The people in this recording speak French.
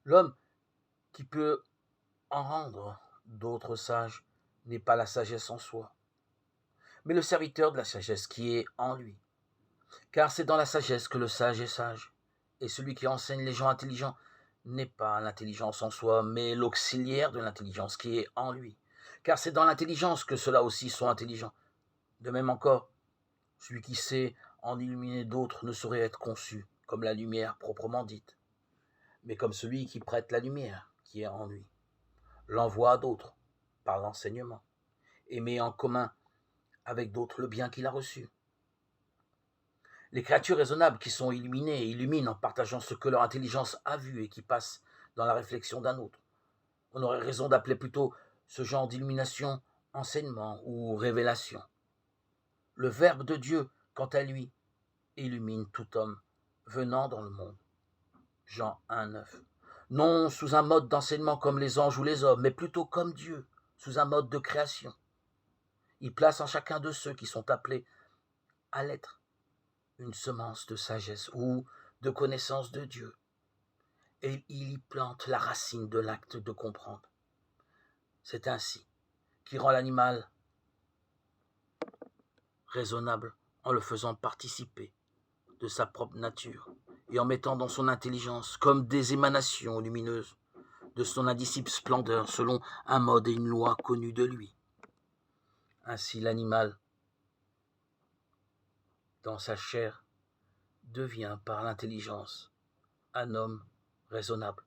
L'homme qui peut en rendre d'autres sages n'est pas la sagesse en soi, mais le serviteur de la sagesse qui est en lui. Car c'est dans la sagesse que le sage est sage, et celui qui enseigne les gens intelligents n'est pas l'intelligence en soi, mais l'auxiliaire de l'intelligence qui est en lui. Car c'est dans l'intelligence que ceux-là aussi sont intelligents. De même encore, celui qui sait en illuminer d'autres ne saurait être conçu comme la lumière proprement dite, mais comme celui qui prête la lumière qui est en lui, l'envoie à d'autres par l'enseignement, et met en commun avec d'autres le bien qu'il a reçu. Les créatures raisonnables qui sont illuminées illuminent en partageant ce que leur intelligence a vu et qui passe dans la réflexion d'un autre. On aurait raison d'appeler plutôt ce genre d'illumination enseignement ou révélation. Le Verbe de Dieu, quant à lui, illumine tout homme venant dans le monde. Jean 1,9. Non sous un mode d'enseignement comme les anges ou les hommes, mais plutôt comme Dieu, sous un mode de création. Il place en chacun de ceux qui sont appelés à l'être une semence de sagesse ou de connaissance de Dieu, et il y plante la racine de l'acte de comprendre. C'est ainsi qu'il rend l'animal raisonnable en le faisant participer de sa propre nature et en mettant dans son intelligence comme des émanations lumineuses de son indicible splendeur selon un mode et une loi connus de lui. Ainsi l'animal, dans sa chair, devient par l'intelligence un homme raisonnable.